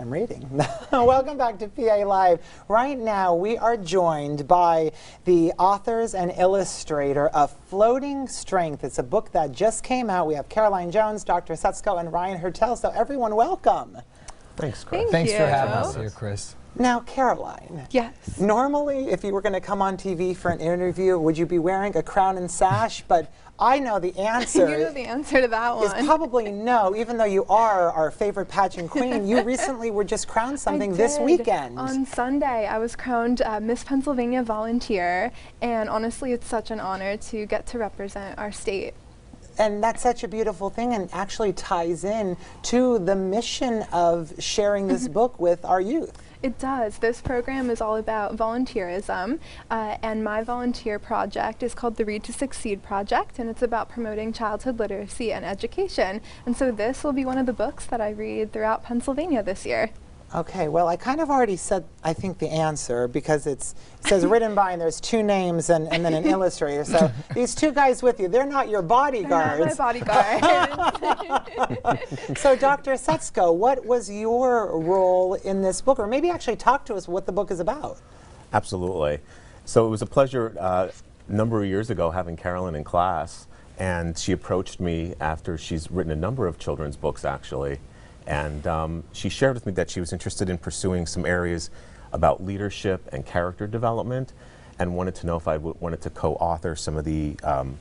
I'm reading. Welcome back to PA Live. Right now we are joined by the authors and illustrator of Floating Strength. It's a book that just came out. We have Caroline Jones, Dr. Sutzko, and Ryan Hertel. So everyone, welcome. Thanks, Chris. Thanks for having us here, Chris. Now, Caroline. Yes. Normally, if you were going to come on TV for an interview, would you be wearing a crown and sash? But I know the answer. You know the answer to that one. Is probably no, even though you are our favorite pageant queen. You recently were just crowned something this weekend. On Sunday, I was crowned Miss Pennsylvania Volunteer, and honestly, it's such an honor to get to represent our state. And that's such a beautiful thing, and actually ties in to the mission of sharing this book with our youth. It does. This program is all about volunteerism, and my volunteer project is called the Read to Succeed Project, and it's about promoting childhood literacy and education. And so this will be one of the books that I read throughout Pennsylvania this year. Okay, well, I kind of already said, I think, the answer, because it says written by, and there's two names and then an illustrator. So these two guys with you, they're not your bodyguards. They're not my bodyguard. So, Dr. Sutzko, what was your role in this book? Or maybe actually talk to us what the book is about. Absolutely. So it was a pleasure a number of years ago having Carolyn in class, and she approached me after she's written a number of children's books, actually. And she shared with me that she was interested in pursuing some areas about leadership and character development, and wanted to know if I wanted to co-author some of the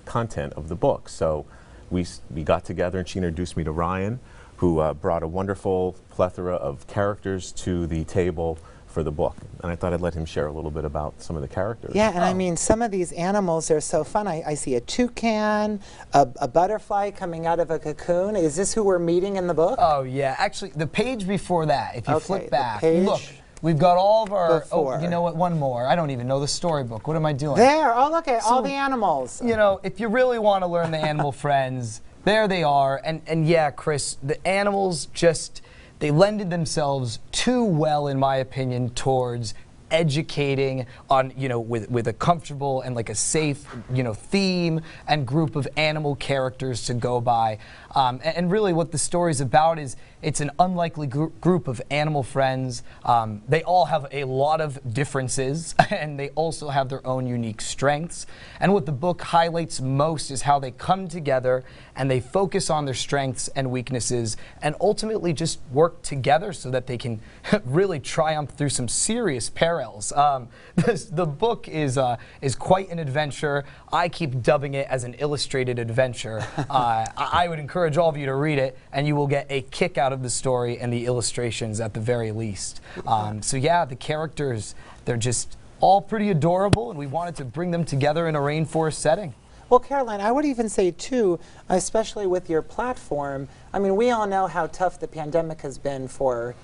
content of the book. So we got together, and she introduced me to Ryan, who brought a wonderful plethora of characters to the table for the book. And I thought I'd let him share a little bit about some of the characters. Yeah, and I mean, some of these animals are so fun. I see a toucan, a butterfly coming out of a cocoon. Is this who we're meeting in the book? Oh, yeah. Actually, the page before that, if you flip back, page look, we've got all of our, before. oh, you know what, one more. I don't even know the storybook. What am I doing? There, oh, look at all the animals. You know, if you really want to learn the animal friends, there they are. And yeah, Chris, the animals just, they lended themselves too well, in my opinion, towards educating on, you know, with a comfortable and like a safe, you know, theme and group of animal characters to go by. And really what the story's about is it's an unlikely group of animal friends. They all have a lot of differences, and they also have their own unique strengths. And what the book highlights most is how they come together and they focus on their strengths and weaknesses, and ultimately just work together so that they can really triumph through some serious perils. The book is quite an adventure. I keep dubbing it as an illustrated adventure. I would encourage all of you to read it, and you will get a kick out of the story and the illustrations at the very least. So yeah, the characters, they're just all pretty adorable, and we wanted to bring them together in a rainforest setting. Well, Caroline, I would even say, too, especially with your platform, I mean, we all know how tough the pandemic has been for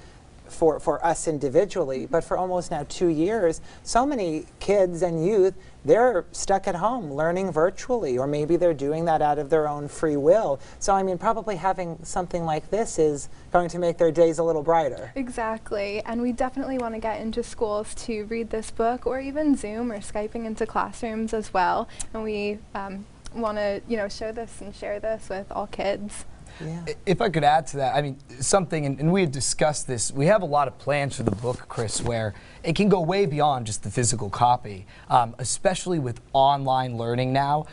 us individually, but for almost now 2 years, so many kids and youth, they're stuck at home learning virtually, or maybe they're doing that out of their own free will. So, I mean, probably having something like this is going to make their days a little brighter. Exactly, and we definitely want to get into schools to read this book, or even Zoom or Skyping into classrooms as well. And we want to, you know, show this and share this with all kids. Yeah. If I could add to that, I mean, something, and we had discussed this, we have a lot of plans for the book, Chris, where it can go way beyond just the physical copy, especially with online learning now.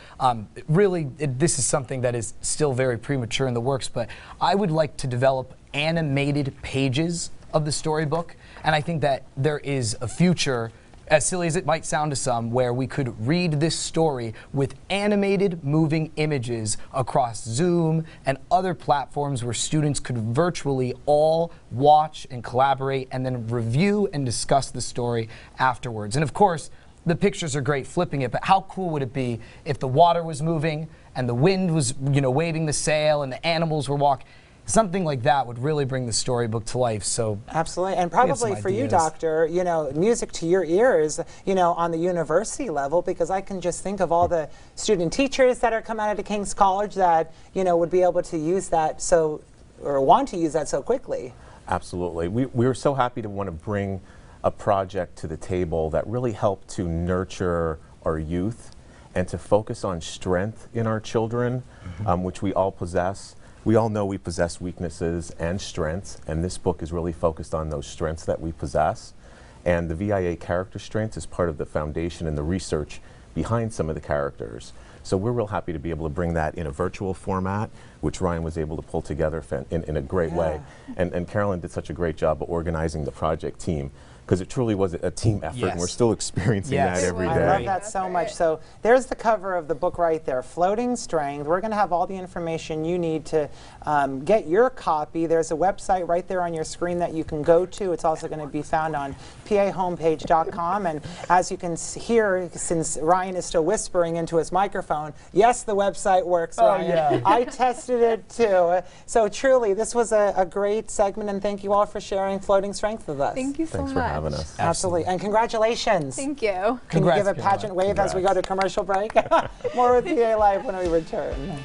Really, this is something that is still very premature in the works, but I would like to develop animated pages of the storybook, and I think that there is a future, as silly as it might sound to some, where we could read this story with animated moving images across Zoom and other platforms where students could virtually all watch and collaborate and then review and discuss the story afterwards. And of course, the pictures are great flipping it, but how cool would it be if the water was moving and the wind was, you know, waving the sail and the animals were walking? Something like that would really bring the storybook to life. So absolutely, and probably for you, Doctor, you know, music to your ears, you know, on the university level, because I can just think of all the student teachers that are coming out of King's College that, you know, would be able to use that or want to use that so quickly. Absolutely. We were so happy to want to bring a project to the table that really helped to nurture our youth and to focus on strength in our children, which we all possess. we all know we possess weaknesses and strengths, and this book is really focused on those strengths that we possess. And the VIA character strengths is part of the foundation and the research behind some of the characters. So we're real happy to be able to bring that in a virtual format, which Ryan was able to pull together in a great way. And Carolyn did such a great job of organizing the project team, because it truly was a team effort, and we're still experiencing that every day. I love that so much. So there's the cover of the book right there, Floating Strength. We're going to have all the information you need to get your copy. There's a website right there on your screen that you can go to. It's also going to be found on pahomepage.com. And as you can hear, since Ryan is still whispering into his microphone, yes, the website works, Ryan. Yeah. I tested it too. So truly, this was a great segment, and thank you all for sharing Floating Strength with us. Thank you so Thanks much. for having us. Absolutely. And congratulations. Thank you. Can you give a Congrats, pageant wave as we go Congrats. to commercial break? More with PA Live when we return.